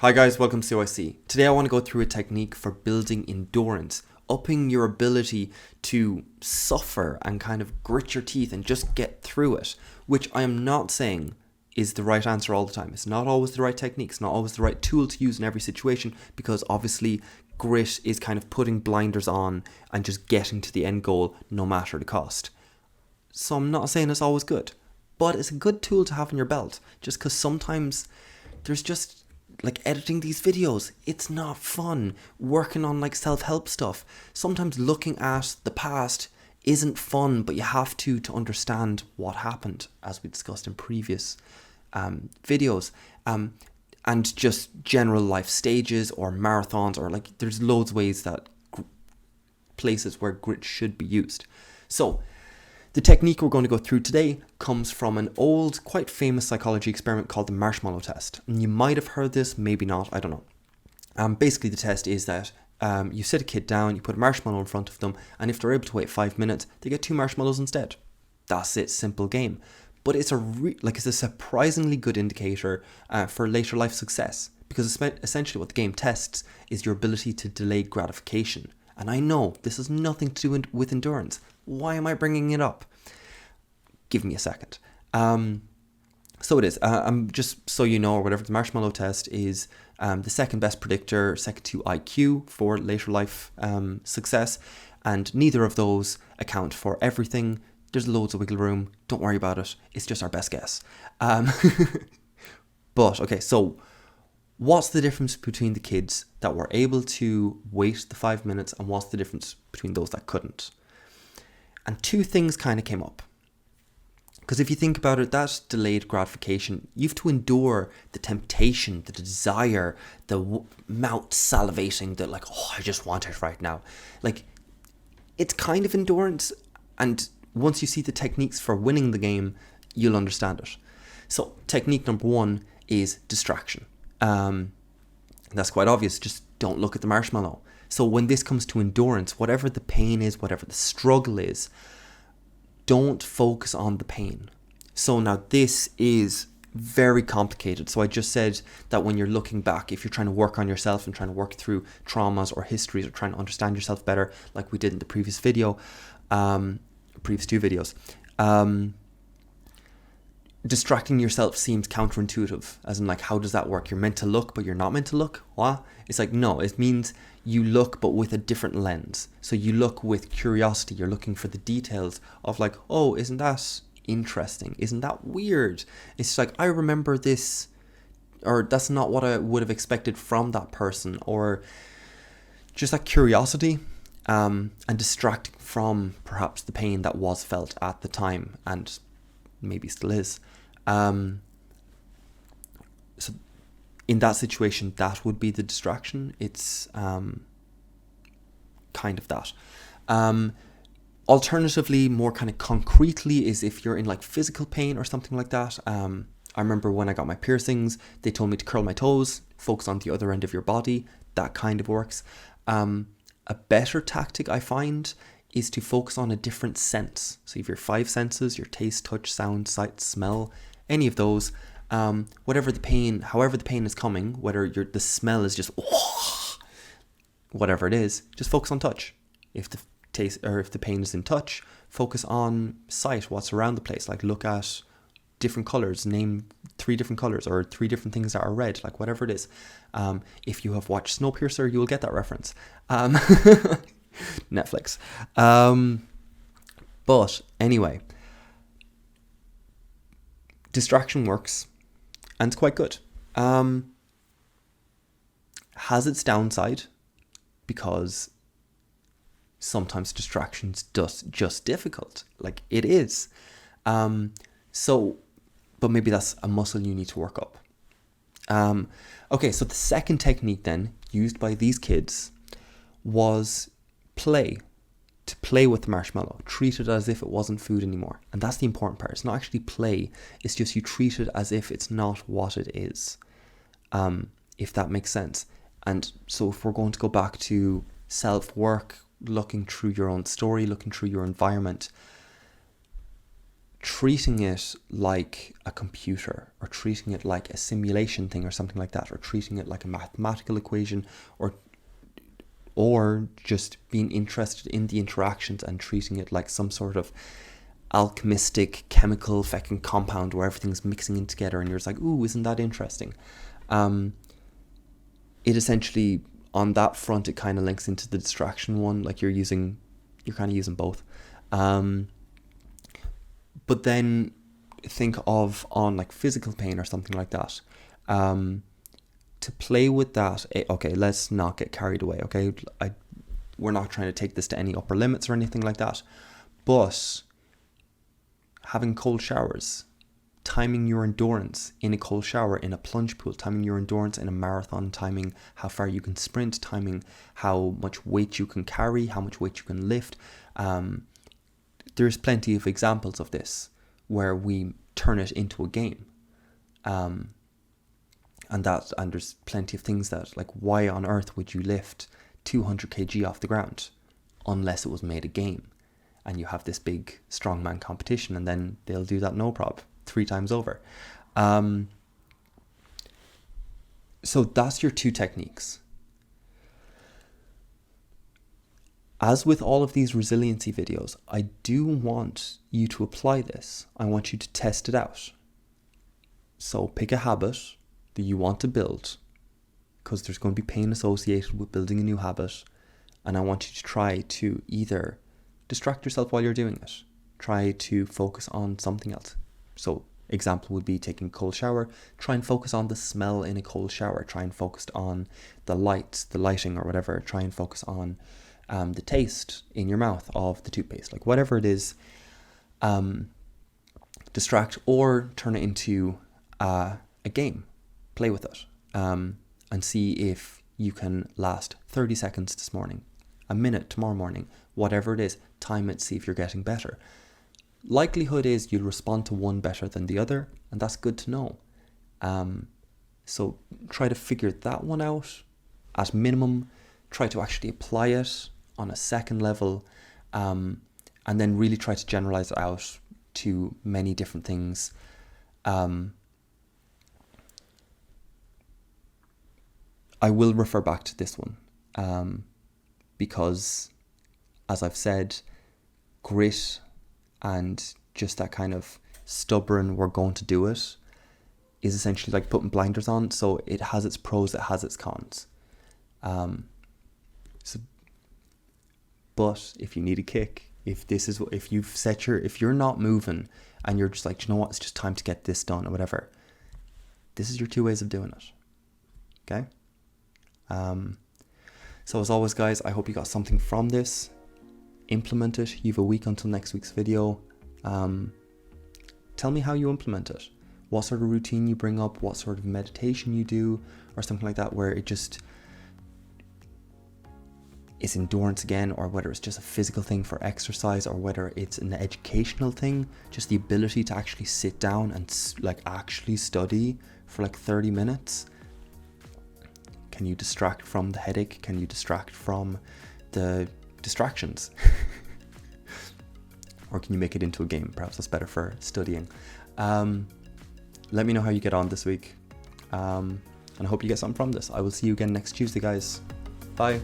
Hi guys, welcome to COIC. Today I want to go through a technique for building endurance, upping your ability to suffer and kind of grit your teeth and just get through it, which I am not saying is the right answer all the time. It's not always the right technique, it's not always the right tool to use in every situation, because obviously grit is kind of putting blinders on and just getting to the end goal no matter the cost. So I'm not saying it's always good, but it's a good tool to have in your belt, just because sometimes there's just like editing these videos, it's not fun. Working on like self-help stuff, sometimes looking at the past isn't fun, but you have to understand what happened, as we discussed in previous videos, and just general life stages or marathons, or like there's loads of ways that places where grit should be used. So the technique we're going to go through today comes from an old, quite famous psychology experiment called the Marshmellow test. And you might have heard this, maybe not, I don't know. Basically, the test is that you sit a kid down, you put a marshmallow in front of them, and if they're able to wait 5 minutes, they get 2 marshmallows instead. That's it, simple game. But it's a surprisingly good indicator for later life success, because essentially what the game tests is your ability to delay gratification. And I know this has nothing to do with endurance. Why am I bringing it up? Give me a second. So it is. Just so you know, or whatever, the Marshmellow test is the second best predictor, second to IQ, for later life success. And neither of those account for everything. There's loads of wiggle room. Don't worry about it. It's just our best guess. But, okay, so what's the difference between the kids that were able to wait the 5 minutes, and what's the difference between those that couldn't? And two things kind of came up. Because if you think about it, that delayed gratification, you have to endure the temptation, the desire, the mouth salivating, the like, oh, I just want it right now. Like, it's kind of endurance. And once you see the techniques for winning the game, you'll understand it. So technique number one is distraction. That's quite obvious. Just don't look at the marshmallow. So when this comes to endurance, whatever the pain is, whatever the struggle is, don't focus on the pain. So now this is very complicated. So I just said that when you're looking back, if you're trying to work on yourself and trying to work through traumas or histories, or trying to understand yourself better, like we did in the previous video, previous two videos, distracting yourself seems counterintuitive, as in like, how does that work? You're meant to look, but you're not meant to look? What? It's like, no, it means you look, but with a different lens. So you look with curiosity. You're looking for the details of like, oh, isn't that interesting? Isn't that weird? It's like, I remember this, or that's not what I would have expected from that person, or just that curiosity, and distracting from perhaps the pain that was felt at the time, and maybe still is. So in that situation, that would be the distraction. It's kind of that. Alternatively, more kind of concretely, is if you're in like physical pain or something like that. I remember when I got my piercings, they told me to curl my toes, focus on the other end of your body. That kind of works. A better tactic, I find, is to focus on a different sense. So if your 5 senses, your taste, touch, sound, sight, smell, any of those, whatever the pain, however the pain is coming, whether the smell is just whatever it is, just focus on touch. If the taste, or if the pain is in touch, focus on sight, what's around the place. Like, look at different colors, name 3 different colors, or 3 different things that are red, like whatever it is. If you have watched Snowpiercer, you will get that reference. Netflix. But anyway, distraction works, and it's quite good. Has its downside, because sometimes distraction's just difficult. Like, it is. But maybe that's a muscle you need to work up. Okay, so the second technique then used by these kids was to play with the marshmallow. Treat it as if it wasn't food anymore. And that's the important part. It's not actually play. It's just you treat it as if it's not what it is. If that makes sense. And so if we're going to go back to self-work, looking through your own story, looking through your environment, treating it like a computer, or treating it like a simulation thing or something like that, or treating it like a mathematical equation, or just being interested in the interactions and treating it like some sort of alchemistic chemical fucking compound where everything's mixing in together and you're just like, ooh, isn't that interesting? It essentially, on that front, it kind of links into the distraction one. Like you're kind of using both. But then think of on like physical pain or something like that. To play with that, okay, let's not get carried away, okay? We're not trying to take this to any upper limits or anything like that. But having cold showers, timing your endurance in a cold shower, in a plunge pool, timing your endurance in a marathon, timing how far you can sprint, timing how much weight you can carry, how much weight you can lift. There's plenty of examples of this where we turn it into a game. And there's plenty of things that, like, why on earth would you lift 200 kg off the ground unless it was made a game and you have this big strongman competition, and then they'll do that no problem 3 times over. So that's your 2 techniques. As with all of these resiliency videos, I do want you to apply this. I want you to test it out. So pick a habit that you want to build, because there's going to be pain associated with building a new habit, and I want you to try to either distract yourself while you're doing it, try to focus on something else. So example would be taking a cold shower. Try and focus on the smell in a cold shower. Try and focus on the lighting or whatever. Try and focus on the taste in your mouth of the toothpaste, like whatever it is. Distract or turn it into a game. Play with it, and see if you can last 30 seconds this morning, a minute tomorrow morning, whatever it is. Time it, see if you're getting better. Likelihood is you'll respond to one better than the other, and that's good to know. So try to figure that one out. At minimum, try to actually apply it on a second level, and then really try to generalize it out to many different things. I will refer back to this one, because, as I've said, grit and just that kind of stubborn, we're going to do it, is essentially like putting blinders on. So it has its pros, it has its cons. But if you need a kick, if you're not moving and you're just like, do you know what, it's just time to get this done or whatever, this is your 2 ways of doing it. Okay? So as always, guys, I hope you got something from this. Implement it. You have a week until next week's video. Tell me how you implement it. What sort of routine you bring up, what sort of meditation you do, or something like that, where it just is endurance again, or whether it's just a physical thing for exercise, or whether it's an educational thing, just the ability to actually sit down and like actually study for like 30 minutes. Can you distract from the headache? Can you distract from the distractions? Or can you make it into a game? Perhaps that's better for studying. Let me know how you get on this week. And I hope you get something from this. I will see you again next Tuesday, guys. Bye.